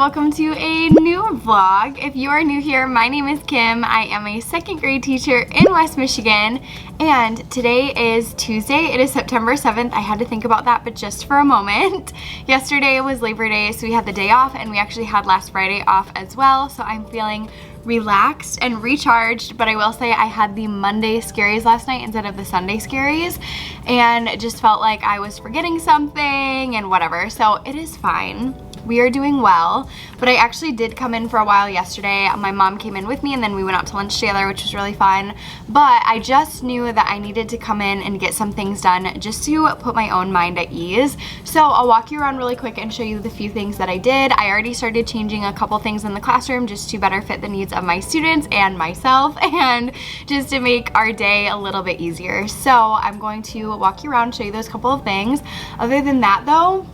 welcome to a new vlog. If you are new here, my name is Kim. I am a second grade teacher in West Michigan, and today is Tuesday. It is September 7th. I had to think about that, but just for a moment. Yesterday was Labor Day, so we had the day off, and we actually had last Friday off as well, so I'm feeling relaxed and recharged. But I will say I had the Monday scaries last night instead of the Sunday scaries, and it just felt like I was forgetting something and whatever, so it is fine. We are doing well, but I actually did come in for a while yesterday. My mom came in with me, and then we went out to lunch together, which was really fun. But I just knew that I needed to come in and get some things done just to put my own mind at ease. So I'll walk you around really quick and show you the few things that I did. I already started changing a couple things in the classroom just to better fit the needs of my students and myself, and just to make our day a little bit easier. So I'm going to walk you around, show you those couple of things. Other than that though,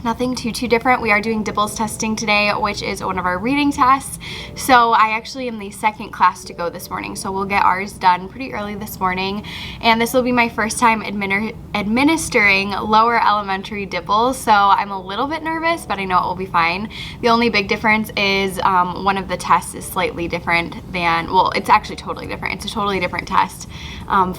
nothing too different. We are doing Dibbles Testing today, which is one of our reading tests. So I actually am the second class to go this morning, so we'll get ours done pretty early this morning. And this will be my first time administering lower elementary Dibbles, so I'm a little bit nervous, but I know it will be fine. The only big difference is one of the tests is slightly different than, well, it's actually totally different. It's a totally different test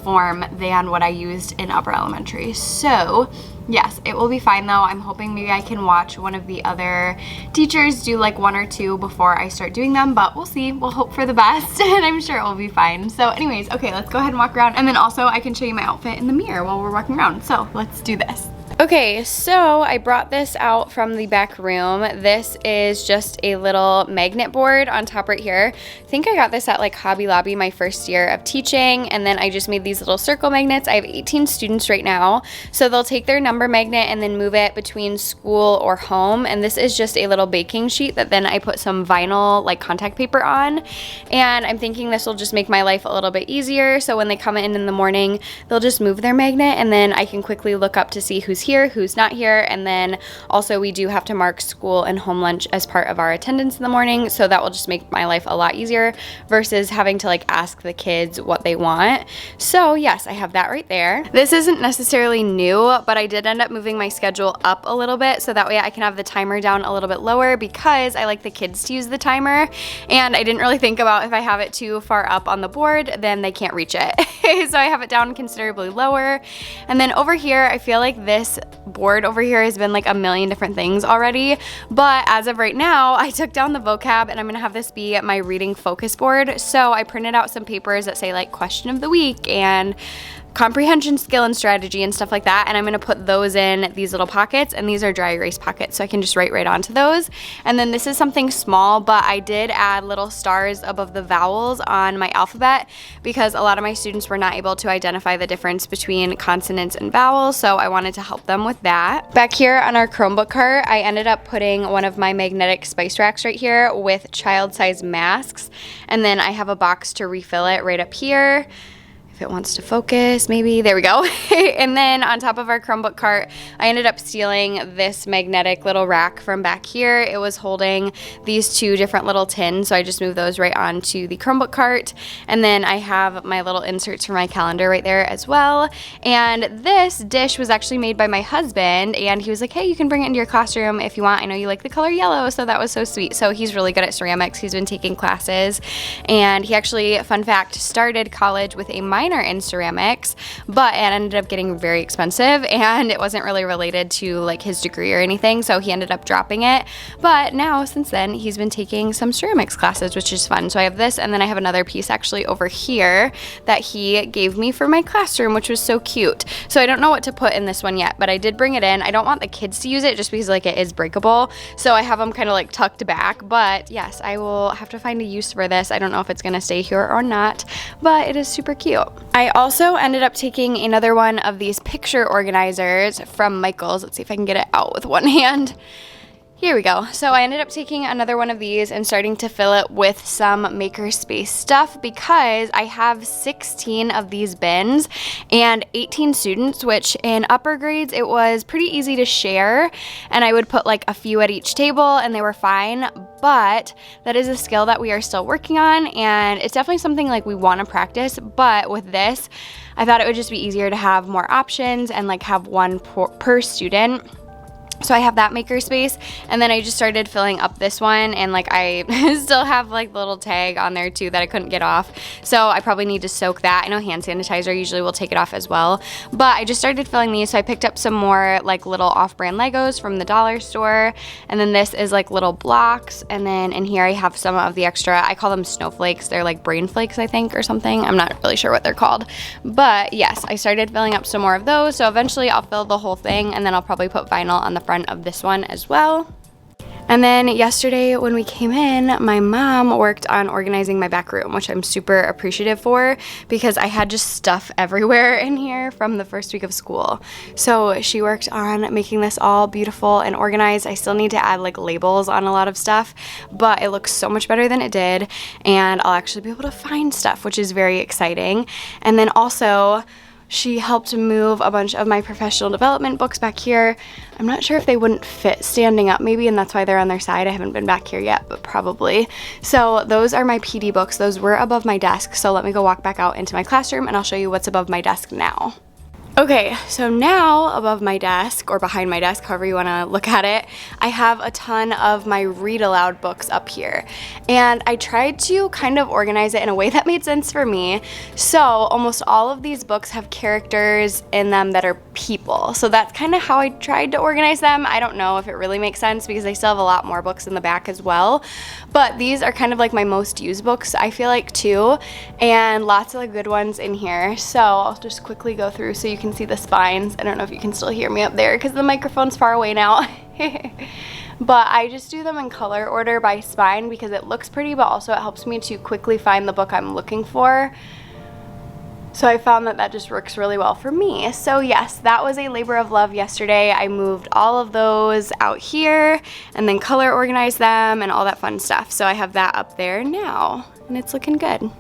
form than what I used in upper elementary. So yes, it will be fine though. I'm hoping maybe I can watch one of the other teachers do like one or two before I start doing them, but we'll see. We'll hope for the best, and I'm sure it will be fine. So anyways, okay, let's go ahead and walk around, and then also I can show you my outfit in the mirror while we're walking around. So let's do this. Okay, so I brought this out from the back room. This is just a little magnet board on top right here. I think I got this at like Hobby Lobby my first year of teaching, and then I just made these little circle magnets. I have 18 students right now, so they'll take their number magnet and then move it between school or home, and this is just a little baking sheet that then I put some vinyl like contact paper on, and I'm thinking this will just make my life a little bit easier, so when they come in the morning, they'll just move their magnet, and then I can quickly look up to see who's here, who's not here. And then also we do have to mark school and home lunch as part of our attendance in the morning, so that will just make my life a lot easier versus having to like ask the kids what they want. So yes, I have that right there. This isn't necessarily new, but I did end up moving my schedule up a little bit so that way I can have the timer down a little bit lower, because I like the kids to use the timer, and I didn't really think about if I have it too far up on the board then they can't reach it. So I have it down considerably lower. And then over here, I feel like this board over here has been like a million different things already, but as of right now I took down the vocab, and I'm gonna have this be my reading focus board. So I printed out some papers that say like question of the week and comprehension skill and strategy and stuff like that, and I'm going to put those in these little pockets, and these are dry erase pockets, so I can just write right onto those. And then this is something small, but I did add little stars above the vowels on my alphabet because a lot of my students were not able to identify the difference between consonants and vowels, so I wanted to help them with that. Back here on our Chromebook cart, I ended up putting one of my magnetic spice racks right here with child-size masks, and then I have a box to refill it right up here. If it wants to focus, maybe. There we go. And then on top of our Chromebook cart, I ended up stealing this magnetic little rack from back here. It was holding these two different little tins, so I just moved those right onto the Chromebook cart. And then I have my little inserts for my calendar right there as well. And this dish was actually made by my husband, and he was like, hey, you can bring it into your classroom if you want. I know you like the color yellow, so that was so sweet. So he's really good at ceramics. He's been taking classes, and he actually, fun fact, started college with a minor in ceramics, but it ended up getting very expensive, and it wasn't really related to like his degree or anything, so he ended up dropping it. But now since then he's been taking some ceramics classes, which is fun. So I have this, and then I have another piece actually over here that he gave me for my classroom, which was so cute. So I don't know what to put in this one yet, but I did bring it in. I don't want the kids to use it just because like it is breakable, so I have them kind of like tucked back. But yes, I will have to find a use for this. I don't know if it's gonna stay here or not, but it is super cute. I also ended up taking another one of these picture organizers from Michael's. Let's see if I can get it out with one hand. Here we go. So I ended up taking another one of these and starting to fill it with some makerspace stuff because I have 16 of these bins and 18 students, which in upper grades it was pretty easy to share, and I would put like a few at each table and they were fine, but that is a skill that we are still working on, and it's definitely something like we want to practice. But with this, I thought it would just be easier to have more options and like have one per student. So I have that maker space, and then I just started filling up this one, and like I still have like the little tag on there too that I couldn't get off. So I probably need to soak that. I know hand sanitizer usually will take it off as well, but I just started filling these. So I picked up some more like little off-brand Legos from the dollar store, and then this is like little blocks, and then in here I have some of the extra, I call them snowflakes. They're like brain flakes, I think, or something. I'm not really sure what they're called, but yes, I started filling up some more of those. So eventually I'll fill the whole thing, and then I'll probably put vinyl on the front of this one as well. And then yesterday when we came in, my mom worked on organizing my back room, which I'm super appreciative for because I had just stuff everywhere in here from the first week of school. So she worked on making this all beautiful and organized. I still need to add like labels on a lot of stuff, but it looks so much better than it did, and I'll actually be able to find stuff, which is very exciting. And then also, she helped move a bunch of my professional development books back here. I'm not sure if they wouldn't fit standing up maybe, and that's why they're on their side. I haven't been back here yet, but probably. So those are my PD books. Those were above my desk. So let me go walk back out into my classroom and I'll show you what's above my desk now. Okay, so now above my desk, or behind my desk, however you want to look at it, I have a ton of my Read-Aloud books up here. And I tried to kind of organize it in a way that made sense for me. So almost all of these books have characters in them that are people. So that's kind of how I tried to organize them. I don't know if it really makes sense because I still have a lot more books in the back as well. But these are kind of like my most used books, I feel like, too. And lots of the good ones in here. So I'll just quickly go through so you can see the spines. I don't know if you can still hear me up there because the microphone's far away now. But I just do them in color order by spine because it looks pretty, but also it helps me to quickly find the book I'm looking for. So I found that that just works really well for me. So yes, that was a labor of love yesterday. I moved all of those out here and then color organized them and all that fun stuff. So I have that up there now and it's looking good.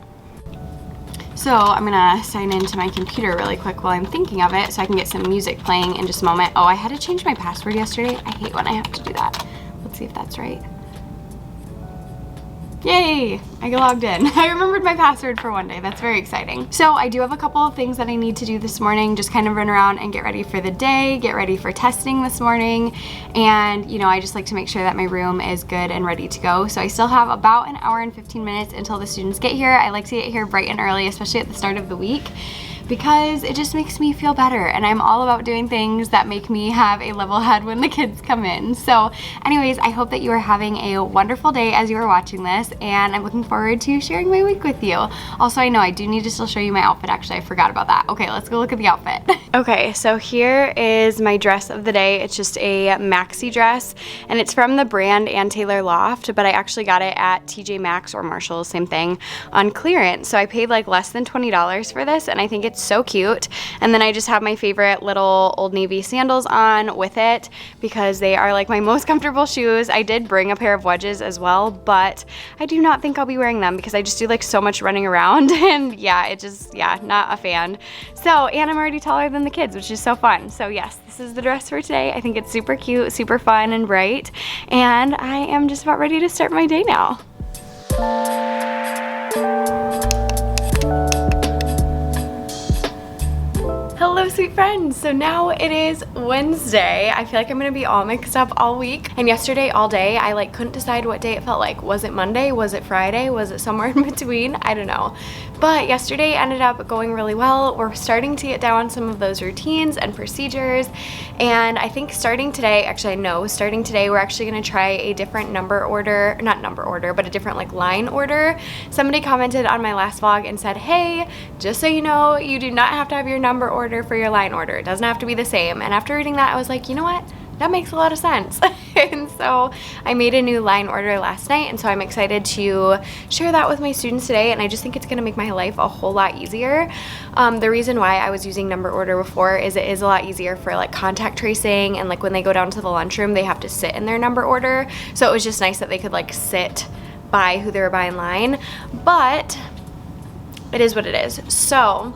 So I'm gonna sign into my computer really quick while I'm thinking of it so I can get some music playing in just a moment. Oh, I had to change my password yesterday. I hate when I have to do that. Let's see if that's right. Yay! I logged in. I remembered my password for one day. That's very exciting. So I do have a couple of things that I need to do this morning. Just kind of run around and get ready for the day, get ready for testing this morning. And, you know, I just like to make sure that my room is good and ready to go. So I still have about an hour and 15 minutes until the students get here. I like to get here bright and early, especially at the start of the week, because it just makes me feel better, and I'm all about doing things that make me have a level head when the kids come in. So anyways, I hope that you are having a wonderful day as you are watching this, and I'm looking forward to sharing my week with you. Also, I know I do need to still show you my outfit. Actually, I forgot about that. Okay, let's go look at the outfit. Okay, so here is my dress of the day. It's just a maxi dress, and it's from the brand Ann Taylor Loft, but I actually got it at TJ Maxx or Marshalls, same thing, on clearance. So I paid like less than $20 for this, and I think it's so cute. And then I just have my favorite little Old Navy sandals on with it because they are like my most comfortable shoes. I did bring a pair of wedges as well, but I do not think I'll be wearing them because I just do like so much running around, and yeah, it just, yeah, not a fan. So, and I'm already taller than the kids, which is so fun. So yes, this is the dress for today. I think it's super cute, super fun and bright, and I am just about ready to start my day now. Hello, sweet friends. So now it is Wednesday. I feel like I'm gonna be all mixed up all week. And yesterday all day, I like couldn't decide what day it felt like. Was it Monday? Was it Friday? Was it somewhere in between? I don't know. But yesterday ended up going really well. We're starting to get down some of those routines and procedures. And I think starting today, actually I know, starting today, we're actually gonna try a different number order, not number order, but a different like line order. Somebody commented on my last vlog and said, hey, just so you know, you do not have to have your number order for your line order. It doesn't have to be the same. And after reading that, I was like, you know what? That makes a lot of sense. And so I made a new line order last night, and so I'm excited to share that with my students today, and I just think it's gonna make my life a whole lot easier. The reason why I was using number order before is it is a lot easier for like contact tracing, and like when they go down to the lunchroom, they have to sit in their number order. So it was just nice that they could like sit by who they were by in line, but it is what it is. So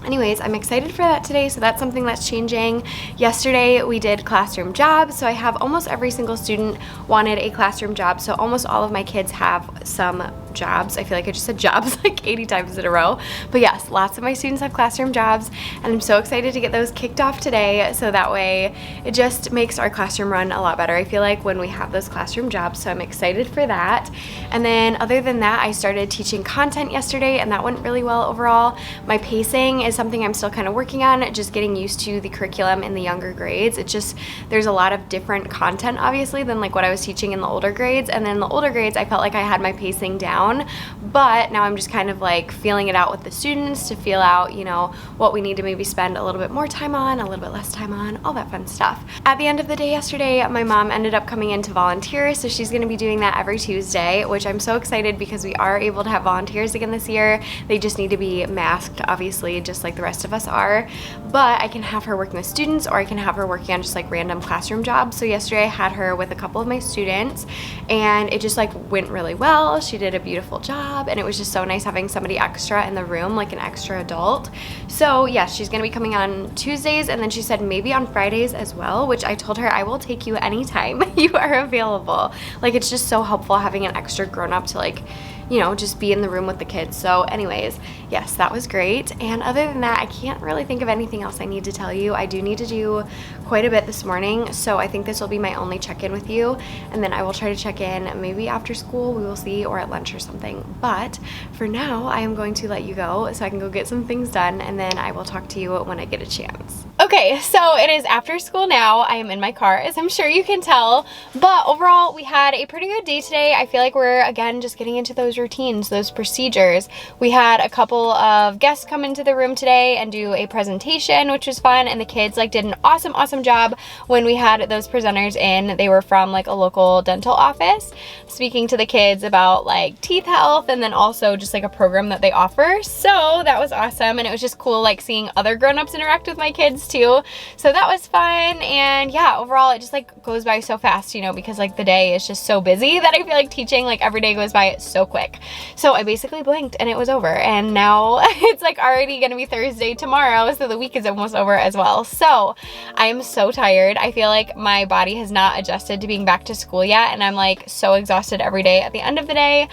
anyways, I'm excited for that today, so that's something that's changing. Yesterday we did classroom jobs, so I have almost every single student wanted a classroom job, so almost all of my kids have some jobs. I feel like I just said jobs like 80 times in a row. But yes, lots of my students have classroom jobs, and I'm so excited to get those kicked off today, so that way it just makes our classroom run a lot better, I feel like, when we have those classroom jobs. So I'm excited for that. And then other than that, I started teaching content yesterday, and that went really well overall. My pacing is something I'm still kind of working on, just getting used to the curriculum in the younger grades. It's just, there's a lot of different content obviously than like what I was teaching in the older grades, and then in the older grades I felt like I had my pacing down, but now I'm just kind of like feeling it out with the students to feel out, you know, what we need to maybe spend a little bit more time on, a little bit less time on, all that fun stuff. At the end of the day yesterday, my mom ended up coming in to volunteer, so she's going to be doing that every Tuesday, which I'm so excited because we are able to have volunteers again this year. They just need to be masked, obviously, just like the rest of us are, but I can have her working with students, or I can have her working on just like random classroom jobs. So yesterday I had her with a couple of my students, and it just like went really well. She did a beautiful job, and it was just so nice having somebody extra in the room, like an extra adult. So yes, she's gonna be coming on Tuesdays, and then she said maybe on Fridays as well, which I told her I will take you anytime you are available. Like, it's just so helpful having an extra grown-up to, like, you know, just be in the room with the kids. So anyways, yes, that was great. And other than that, I can't really think of anything else I need to tell you. I do need to do quite a bit this morning, so I think this will be my only check-in with you, and then I will try to check in maybe after school, we will see, or at lunch or something. But for now, I am going to let you go so I can go get some things done, and then I will talk to you when I get a chance. Okay, so it is after school now. I am in my car, as I'm sure you can tell, but overall we had a pretty good day today. I feel like we're again just getting into those routines, those procedures. We had a couple of guests come into the room today and do a presentation, which was fun, and the kids like did an awesome job when we had those presenters in. They were from like a local dental office, speaking to the kids about like teeth health, and then also just like a program that they offer. So that was awesome, and it was just cool like seeing other grown-ups interact with my kids too. So that was fun, and yeah, overall it just like goes by so fast, you know, because like the day is just so busy that I feel like teaching, like every day goes by so quick. So I basically blinked and it was over, and now it's like already gonna be Thursday tomorrow, so the week is almost over as well. So I am so tired. I feel like my body has not adjusted to being back to school yet, and I'm like so exhausted every day at the end of the day,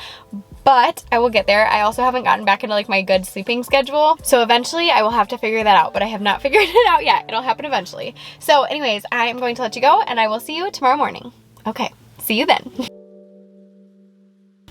but I will get there. I also haven't gotten back into like my good sleeping schedule, so eventually I will have to figure that out, but I have not figured it out yet. It'll happen eventually. So anyways, I am going to let you go, and I will see you tomorrow morning. Okay, see you then.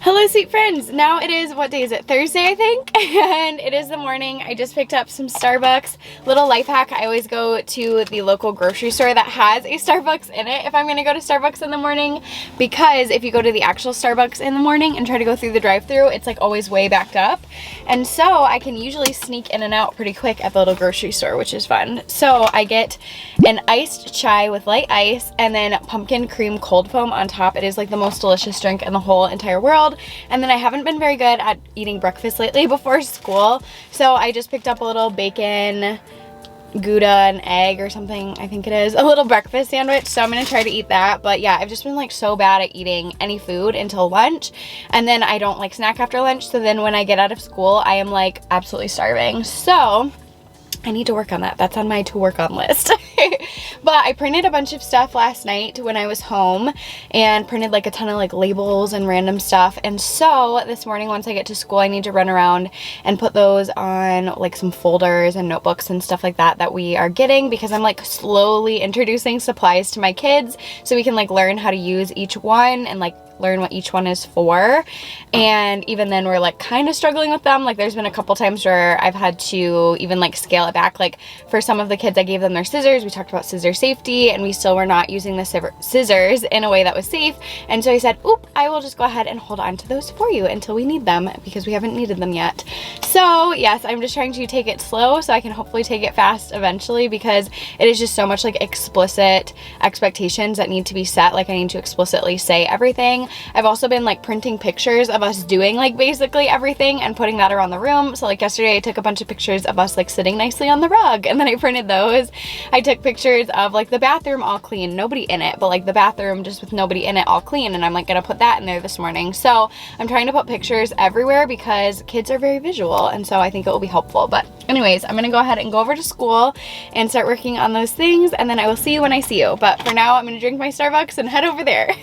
Hello sweet friends. Now it is, what day is it? Thursday, I think, and it is the morning. I just picked up some Starbucks. Little life hack, I always go to the local grocery store that has a Starbucks in it if I'm gonna go to Starbucks in the morning, because if you go to the actual Starbucks in the morning and try to go through the drive-thru, it's like always way backed up, and so I can usually sneak in and out pretty quick at the little grocery store, which is fun. So I get an iced chai with light ice and then pumpkin cream cold foam on top. It is like the most delicious drink in the whole entire world. And then I haven't been very good at eating breakfast lately before school, so I just picked up a little bacon, Gouda, and egg or something, I think it is, a little breakfast sandwich, so I'm gonna try to eat that. But yeah, I've just been like so bad at eating any food until lunch, and then I don't like snack after lunch, so then when I get out of school I am like absolutely starving. So I need to work on that. That's on my to work on list. But I printed a bunch of stuff last night when I was home, and printed like a ton of like labels and random stuff. And so this morning, once I get to school, I need to run around and put those on like some folders and notebooks and stuff like that that we are getting, because I'm like slowly introducing supplies to my kids so we can like learn how to use each one and like learn what each one is for. And even then we're like kind of struggling with them. Like there's been a couple times where I've had to even like scale it back. Like for some of the kids I gave them their scissors, we talked about scissor safety, and we still were not using the scissors in a way that was safe, and so I said, oop, I will just go ahead and hold on to those for you until we need them, because we haven't needed them yet. So yes, I'm just trying to take it slow so I can hopefully take it fast eventually, because it is just so much like explicit expectations that need to be set. Like I need to explicitly say everything. I've also been like printing pictures of us doing like basically everything and putting that around the room. So like yesterday I took a bunch of pictures of us like sitting nicely on the rug, and then I printed those. I took pictures of like the bathroom all clean, nobody in it, but like the bathroom just with nobody in it all clean, and I'm like gonna put that in there this morning. So I'm trying to put pictures everywhere because kids are very visual, and so I think it will be helpful. But anyways, I'm gonna go ahead and go over to school and start working on those things, and then I will see you when I see you. But for now, I'm gonna drink my Starbucks and head over there.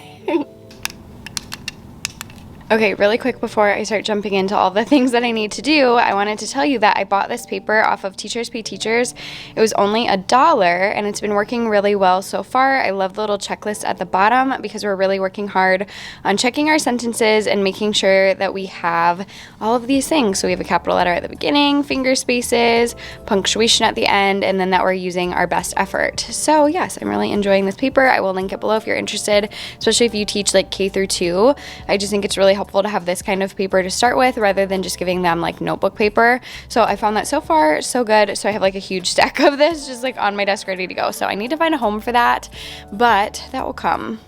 Okay, really quick before I start jumping into all the things that I need to do, I wanted to tell you that I bought this paper off of Teachers Pay Teachers. It was only $1 and it's been working really well so far. I love the little checklist at the bottom because we're really working hard on checking our sentences and making sure that we have all of these things. So we have a capital letter at the beginning, finger spaces, punctuation at the end, and then that we're using our best effort. So yes, I'm really enjoying this paper. I will link it below if you're interested, especially if you teach like K through 2. I just think it's really helpful to have this kind of paper to start with rather than just giving them like notebook paper. So I found that so far so good. So I have like a huge stack of this just like on my desk ready to go. So I need to find a home for that, but that will come.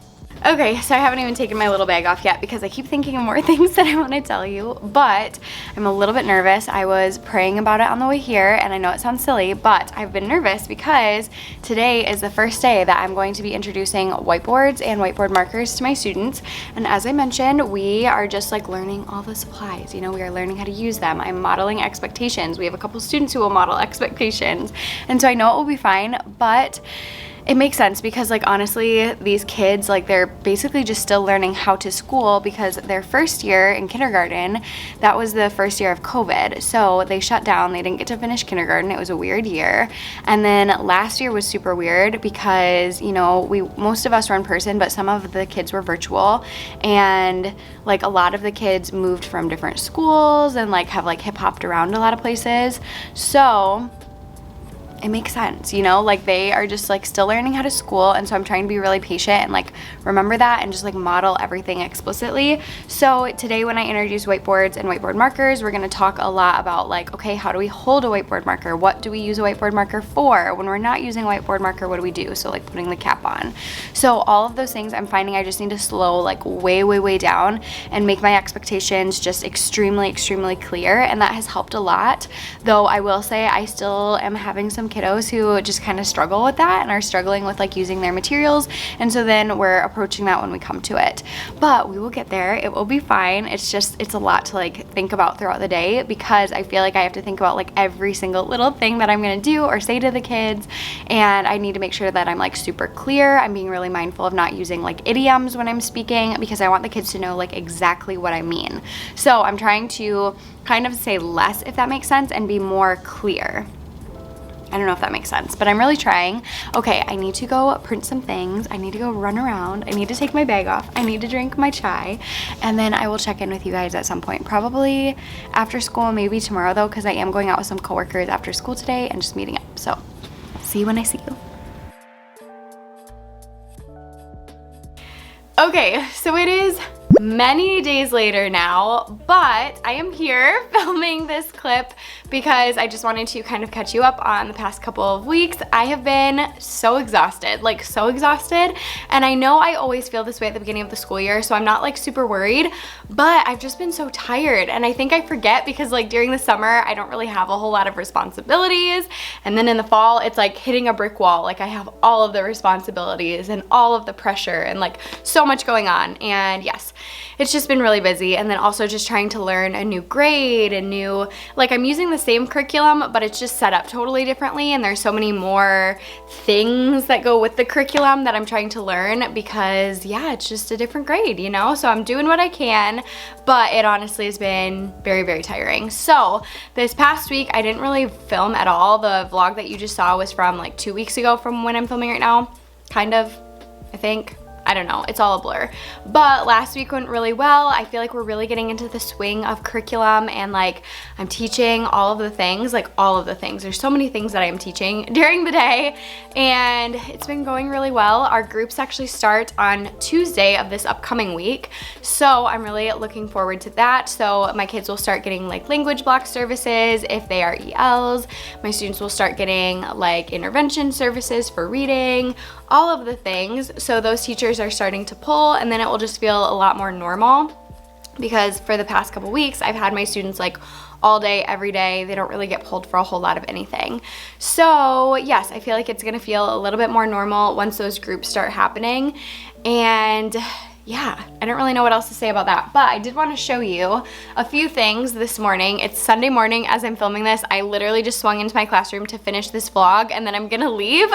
Okay, so I haven't even taken my little bag off yet because I keep thinking of more things that I want to tell you, but I'm a little bit nervous. I was praying about it on the way here, and I know it sounds silly, but I've been nervous because today is the first day that I'm going to be introducing whiteboards and whiteboard markers to my students. And as I mentioned, we are just like learning all the supplies. You know, we are learning how to use them. I'm modeling expectations. We have a couple students who will model expectations, and so I know it will be fine, but it makes sense because like honestly these kids, like they're basically just still learning how to school because their first year in kindergarten, that was the first year of COVID, so they shut down. They didn't get to finish kindergarten. It was a weird year. And then last year was super weird because, you know, most of us were in person, but some of the kids were virtual, and like a lot of the kids moved from different schools and like have like hip hopped around a lot of places. So it makes sense, you know, like they are just like still learning how to school, and so I'm trying to be really patient and like remember that and just like model everything explicitly. So today when I introduce whiteboards and whiteboard markers, we're going to talk a lot about like, okay, how do we hold a whiteboard marker? What do we use a whiteboard marker for? When we're not using a whiteboard marker, what do we do? So like putting the cap on. So all of those things I'm finding I just need to slow like way down and make my expectations just extremely clear, and that has helped a lot. Though I will say I still am having some kiddos who just kind of struggle with that and are struggling with like using their materials, and so then we're approaching that when we come to it. But we will get there. It will be fine. It's a lot to like think about throughout the day because I feel like I have to think about like every single little thing that I'm going to do or say to the kids, and I need to make sure that I'm like super clear. I'm being really mindful of not using like idioms when I'm speaking because I want the kids to know like exactly what I mean. So I'm trying to kind of say less, if that makes sense, and be more clear. I don't know if that makes sense, but I'm really trying. Okay, I need to go print some things. I need to go run around. I need to take my bag off. I need to drink my chai, and then I will check in with you guys at some point, probably after school, maybe tomorrow though, because I am going out with some coworkers after school today and just meeting up. So see you when I see you. Okay, so it is many days later now, but I am here filming this clip because I just wanted to kind of catch you up on the past couple of weeks. I have been so exhausted, like so exhausted, and I know I always feel this way at the beginning of the school year, so I'm not like super worried, but I've just been so tired, and I think I forget because like during the summer I don't really have a whole lot of responsibilities, and then in the fall it's like hitting a brick wall. Like I have all of the responsibilities and all of the pressure and like so much going on, and yes, it's just been really busy. And then also just trying to learn a new grade, like I'm using the same curriculum, but it's just set up totally differently, and there's so many more things that go with the curriculum that I'm trying to learn because yeah, it's just a different grade, you know? So I'm doing what I can, but it honestly has been very tiring. So this past week I didn't really film at all. The vlog that you just saw was from like 2 weeks ago from when I'm filming right now, kind of, I think. I don't know, it's all a blur. But last week went really well. I feel like we're really getting into the swing of curriculum, and like I'm teaching all of the things, like all of the things. There's so many things that I am teaching during the day, and it's been going really well. Our groups actually start on Tuesday of this upcoming week, so I'm really looking forward to that. So my kids will start getting like language block services if they are ELs. My students will start getting like intervention services for reading, all of the things. So those teachers are starting to pull, and then it will just feel a lot more normal because for the past couple weeks I've had my students like all day, every day. They don't really get pulled for a whole lot of anything. So yes, I feel like it's gonna feel a little bit more normal once those groups start happening. And yeah, I don't really know what else to say about that, but I did want to show you a few things this morning. It's Sunday morning as I'm filming this. I literally just swung into my classroom to finish this vlog, and then I'm gonna leave.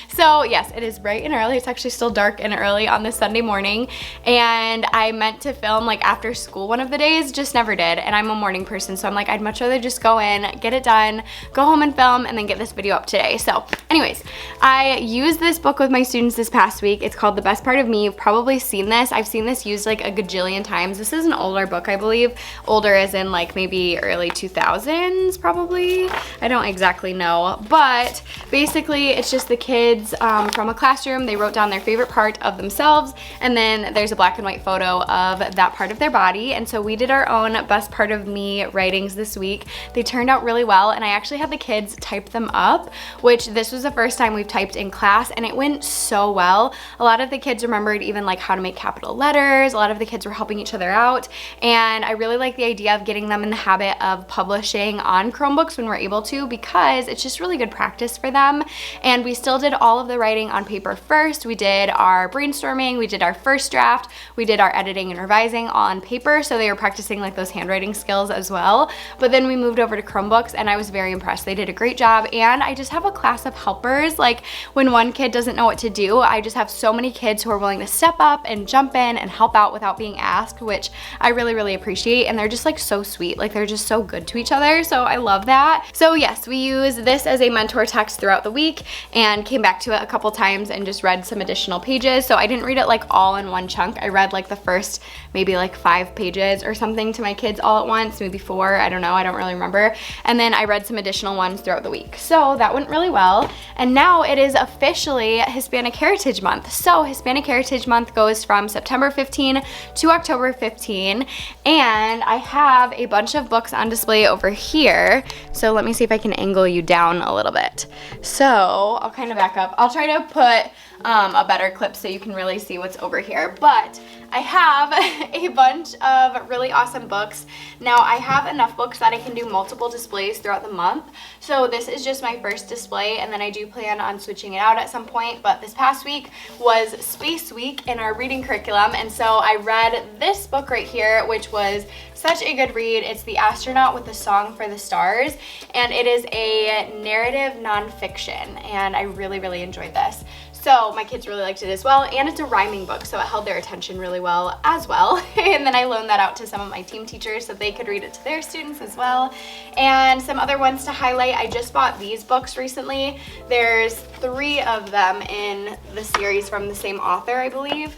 So yes, it is bright and early. It's actually still dark and early on this Sunday morning, and I meant to film like after school one of the days, just never did, and I'm a morning person, so I'm like, I'd much rather just go in, get it done, go home and film, and then get this video up today. So anyways, I used this book with my students this past week. It's called The Best Part of Me. You've probably seen this. I've seen this used like a gajillion times. This is an older book, I believe. Older as in like maybe early 2000s probably. I don't exactly know, but basically it's just the kids from a classroom. They wrote down their favorite part of themselves, and then there's a black and white photo of that part of their body. And so we did our own Best Part of Me writings this week. They turned out really well, and I actually had the kids type them up, which this was the first time we've typed in class, and it went so well. A lot of the kids remembered even like how to make capital letters. A lot of the kids were helping each other out, and I really like the idea of getting them in the habit of publishing on Chromebooks when we're able to, because it's just really good practice for them. And we still did all of the writing on paper first. We did our brainstorming, we did our first draft, we did our editing and revising on paper, so they were practicing like those handwriting skills as well. But then we moved over to Chromebooks, and I was very impressed. They did a great job, and I just have a class of helpers. Like when one kid doesn't know what to do, I just have so many kids who are willing to step up and jump in and help out without being asked, which I really, really appreciate. And they're just like so sweet. Like they're just so good to each other. So I love that. So yes, we use this as a mentor text throughout the week and came back to it a couple times and just read some additional pages. So I didn't read it like all in one chunk. I read like the first maybe like 5 pages or something to my kids all at once, maybe 4, I don't know, I don't really remember. And then I read some additional ones throughout the week. So that went really well. And now it is officially Hispanic Heritage Month. So Hispanic Heritage Month goes from September 15 to October 15, and I have a bunch of books on display over here. So let me see if I can angle you down a little bit. So I'll kind of back up. I'll try to put a better clip so you can really see what's over here. But I have a bunch of really awesome books. Now I have enough books that I can do multiple displays throughout the month. So this is just my first display, and then I do plan on switching it out at some point. But this past week was Space Week in our reading curriculum, and so I read this book right here, which was such a good read. It's The Astronaut with a Song for the Stars, and it is a narrative nonfiction, and I really, really enjoyed this. So my kids really liked it as well, and it's a rhyming book, so it held their attention really well as well. And then I loaned that out to some of my team teachers so they could read it to their students as well. And some other ones to highlight, I just bought these books recently. There's 3 of them in the series from the same author, I believe.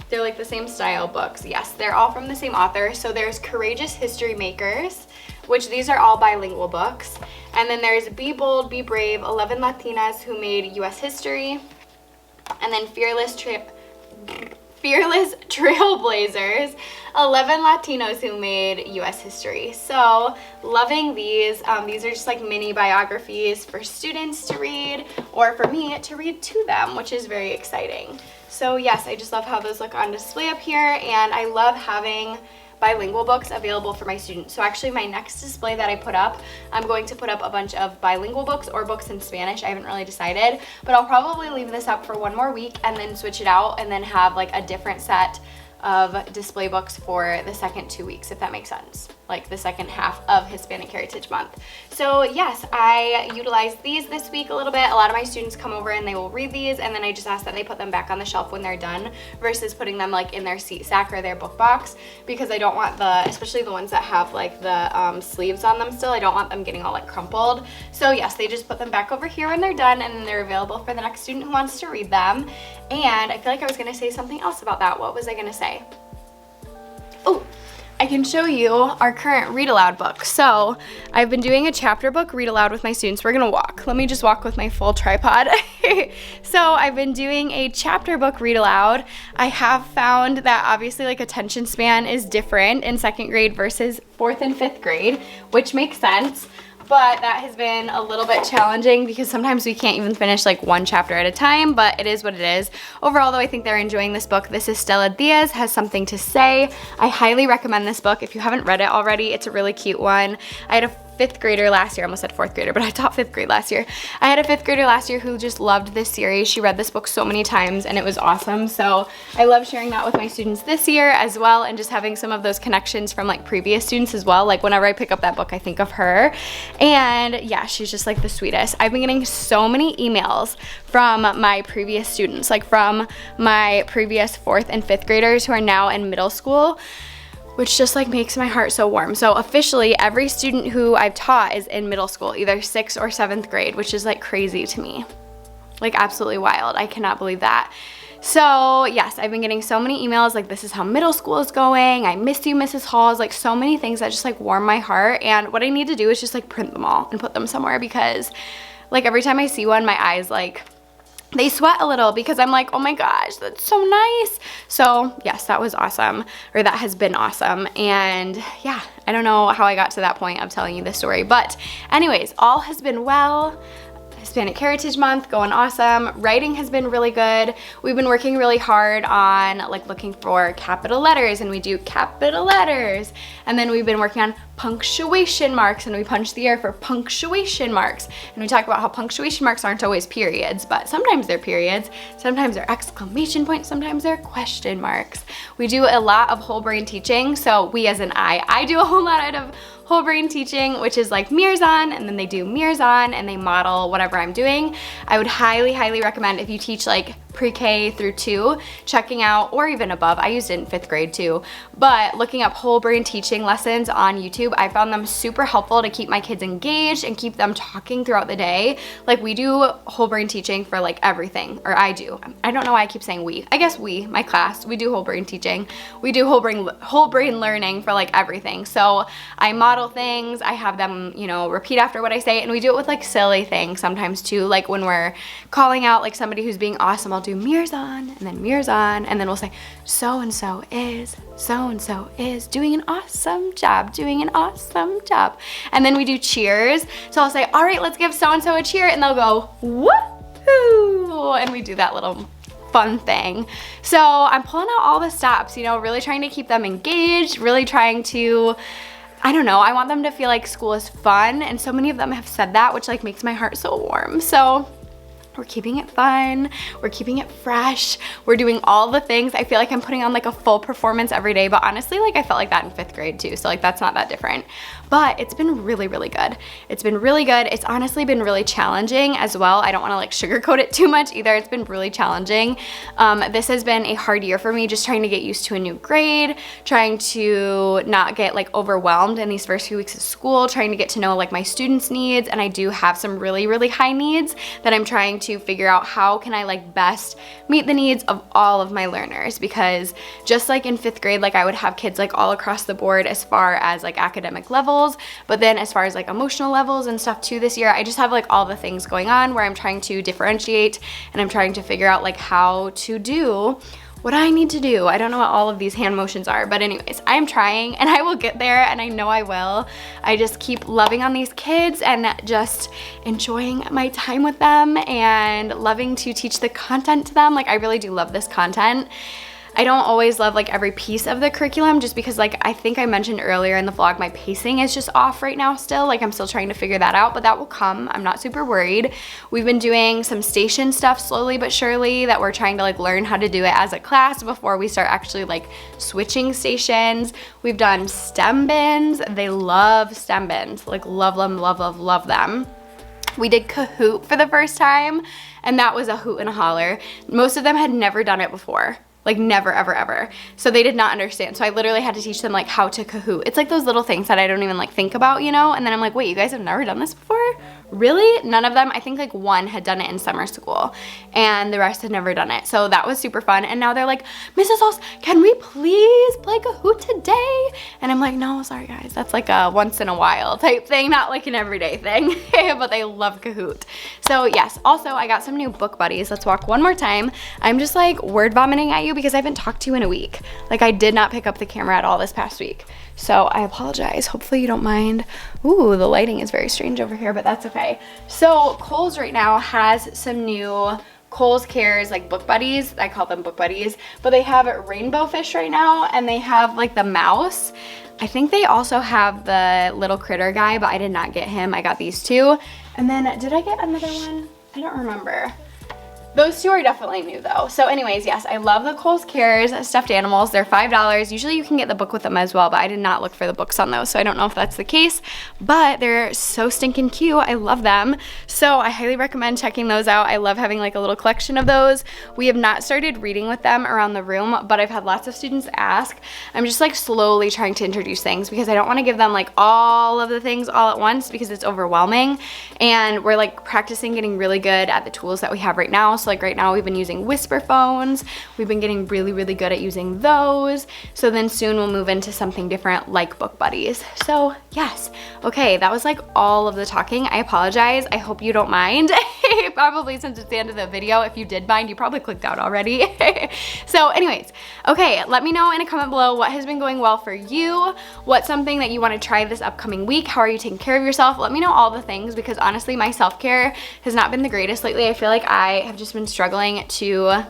They're like the same style books. Yes, they're all from the same author. So there's Courageous History Makers, which these are all bilingual books. And then there's Be Bold, Be Brave, 11 Latinas Who Made U.S. History. And then Fearless Trailblazers, 11 Latinos Who Made U.S. History. So loving these. These are just like mini biographies for students to read, or for me to read to them, which is very exciting. So yes, I just love how those look on display up here, and I love having bilingual books available for my students. So actually my next display that I put up, I'm going to put up a bunch of bilingual books or books in Spanish. I haven't really decided, but I'll probably leave this up for 1 more week and then switch it out and then have like a different set of display books for the second 2 weeks, if that makes sense, like the second half of Hispanic Heritage Month. So yes, I utilized these this week a little bit. A lot of my students come over and they will read these, and then I just ask that they put them back on the shelf when they're done versus putting them like in their seat sack or their book box, because I don't want especially the ones that have like the sleeves on them still, I don't want them getting all like crumpled. So yes, they just put them back over here when they're done, and then they're available for the next student who wants to read them. And I feel like I was gonna say something else about that. What was I gonna say? Oh, I can show you our current Read-Aloud book. So I've been doing a chapter book Read-Aloud with my students. We're gonna walk. Let me just walk with my full tripod. So I've been doing a chapter book Read-Aloud. I have found that obviously like attention span is different in 2nd grade versus 4th and 5th grade, which makes sense. But that has been a little bit challenging because sometimes we can't even finish like 1 chapter at a time, but it is what it is. Overall though, I think they're enjoying this book. This is Stella Diaz Has Something to Say. I highly recommend this book if you haven't read it already. It's a really cute one. I had a fifth grader last year. I almost said fourth grader, but I taught fifth grade last year. I had a fifth grader last year who just loved this series. She read this book so many times and it was awesome. So I love sharing that with my students this year as well, and just having some of those connections from like previous students as well. Like whenever I pick up that book, I think of her. And yeah, she's just like the sweetest. I've been getting so many emails from my previous students, like from my previous fourth and fifth graders who are now in middle school, which just like makes my heart so warm. So officially every student who I've taught is in middle school, either 6th or 7th grade, which is like crazy to me. Like absolutely wild. I cannot believe that. So yes, I've been getting so many emails like, this is how middle school is going. I miss you, Mrs. Halls. Like so many things that just like warm my heart. And what I need to do is just like print them all and put them somewhere, because like every time I see one, my eyes like, they sweat a little, because I'm like, oh my gosh, that's so nice. So yes, that was awesome, or that has been awesome. And yeah, I don't know how I got to that point of telling you this story, but anyways, all has been well. Hispanic Heritage Month going awesome. Writing has been really good. We've been working really hard on like looking for capital letters, and we do capital letters. And then we've been working on punctuation marks, and we punch the air for punctuation marks. And we talk about how punctuation marks aren't always periods, but sometimes they're periods, sometimes they're exclamation points, sometimes they're question marks. We do a lot of whole brain teaching. So we as in I do a whole lot of whole brain teaching, which is like mirrors on, and then they do mirrors on and they model whatever I'm doing. I would highly, highly recommend, if you teach like pre-K through 2, checking out, or even above, I used it in 5th grade too, but looking up whole brain teaching lessons on YouTube. I found them super helpful to keep my kids engaged and keep them talking throughout the day. Like we do whole brain teaching for like everything, or I do. I don't know why I keep saying we. I guess we, my class, we do whole brain teaching. We do whole brain learning for like everything. So I model things, I have them, you know, repeat after what I say, and we do it with like silly things sometimes too. Like when we're calling out like somebody who's being awesome, I'll do mirrors on, and then mirrors on, and then we'll say so-and-so is doing an awesome job, doing an awesome job. And then we do cheers. So I'll say, all right, let's give so-and-so a cheer, and they'll go, woohoo, and we do that little fun thing. So I'm pulling out all the stops, you know, really trying to keep them engaged, really trying to, I don't know, I want them to feel like school is fun, and so many of them have said that, which like makes my heart so warm. So we're keeping it fun, we're keeping it fresh, we're doing all the things. I feel like I'm putting on like a full performance every day, but honestly, like I felt like that in 5th grade too, so like that's not that different. But it's been really, really good. It's been really good. It's honestly been really challenging as well. I don't wanna like sugarcoat it too much either. It's been really challenging. This has been a hard year for me, just trying to get used to a new grade, trying to not get like overwhelmed in these first few weeks of school, trying to get to know like my students' needs. And I do have some really, really high needs that I'm trying to figure out how can I like best meet the needs of all of my learners, because just like in 5th grade, like I would have kids like all across the board as far as like academic levels, but then as far as like emotional levels and stuff too, this year I just have like all the things going on where I'm trying to differentiate, and I'm trying to figure out like how to do what I need to do. I don't know what all of these hand motions are, but anyways, I'm trying, and I will get there, and I know I will. I just keep loving on these kids and just enjoying my time with them and loving to teach the content to them. Like I really do love this content. I don't always love like every piece of the curriculum, just because like I think I mentioned earlier in the vlog, my pacing is just off right now still. Like I'm still trying to figure that out, but that will come. I'm not super worried. We've been doing some station stuff slowly but surely that we're trying to like learn how to do it as a class before we start actually like switching stations. We've done STEM bins. They love STEM bins, like love them, love, love, love them. We did Kahoot for the first time, and that was a hoot and a holler. Most of them had never done it before. Like never, ever, ever. So they did not understand. So I literally had to teach them like how to Kahoot. It's like those little things that I don't even like think about, you know? And then I'm like, wait, you guys have never done this before? Really? None of them. I think like one had done it in summer school, and the rest had never done it. So that was super fun. And now they're like, Mrs. Halls, can we please play Kahoot today? And I'm like, no, sorry guys. That's like a once in a while type thing, not like an everyday thing. But they love Kahoot. So yes, also I got some new book buddies. Let's walk one more time. I'm just like word vomiting at you because I haven't talked to you in a week. Like I did not pick up the camera at all this past week. So I apologize. Hopefully you don't mind. Ooh, the lighting is very strange over here, but that's okay. So Kohl's right now has some new Kohl's Cares like book buddies. I call them book buddies, but they have rainbow fish right now, and they have like the mouse. I think they also have the little critter guy, but I did not get him. I got these two. And then did I get another one? I don't remember. Those two are definitely new though. So anyways, yes, I love the Kohl's Cares stuffed animals. They're $5. Usually you can get the book with them as well, but I did not look for the books on those, so I don't know if that's the case, but they're so stinking cute. I love them. So I highly recommend checking those out. I love having like a little collection of those. We have not started reading with them around the room, but I've had lots of students ask. I'm just like slowly trying to introduce things because I don't want to give them like all of the things all at once because it's overwhelming, and we're like practicing getting really good at the tools that we have right now. So like right now we've been using whisper phones. We've been getting really, really good at using those. So then soon we'll move into something different like book buddies. So yes, okay, that was like all of the talking. I apologize. I hope you don't mind. Probably since it's the end of the video. If you did mind, you probably clicked out already. So anyways, okay, let me know in a comment below what has been going well for you. What's something that you want to try this upcoming week? How are you taking care of yourself? Let me know all the things because honestly, my self-care has not been the greatest lately. I feel like I have just been struggling to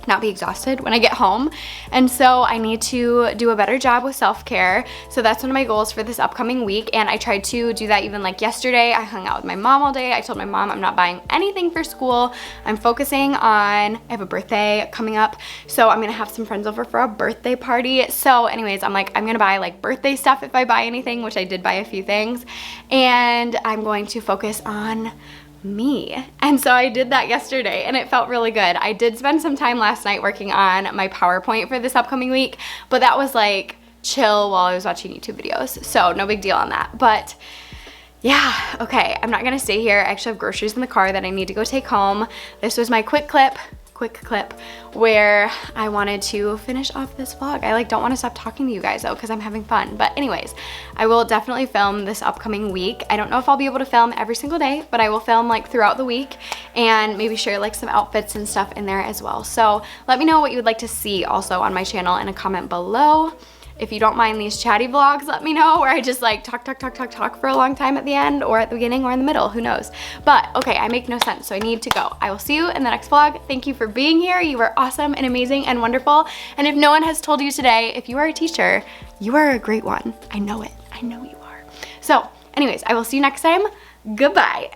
not be exhausted when I get home, and so I need to do a better job with self-care. So that's one of my goals for this upcoming week, and I tried to do that. Even like yesterday, I hung out with my mom all day. I told my mom I'm not buying anything for school. I'm focusing on, I have a birthday coming up, so I'm gonna have some friends over for a birthday party. So anyways, I'm like, I'm gonna buy like birthday stuff if I buy anything, which I did buy a few things, and I'm going to focus on me. And so I did that yesterday and it felt really good. I did spend some time last night working on my PowerPoint for this upcoming week, but that was like chill while I was watching YouTube videos. So no big deal on that. But yeah, okay, I'm not gonna stay here. I actually have groceries in the car that I need to go take home. This was my quick clip where I wanted to finish off this vlog. I like don't want to stop talking to you guys though because I'm having fun. But anyways, I will definitely film this upcoming week. I don't know if I'll be able to film every single day, but I will film like throughout the week and maybe share like some outfits and stuff in there as well. So let me know what you would like to see also on my channel in a comment below. If you don't mind these chatty vlogs, let me know, where I just like talk for a long time at the end or at the beginning or in the middle, who knows. But okay, I make no sense, so I need to go. I will see you in the next vlog. Thank you for being here. You are awesome and amazing and wonderful. And if no one has told you today, if you are a teacher, you are a great one. I know it. I know you are. So anyways, I will see you next time. Goodbye.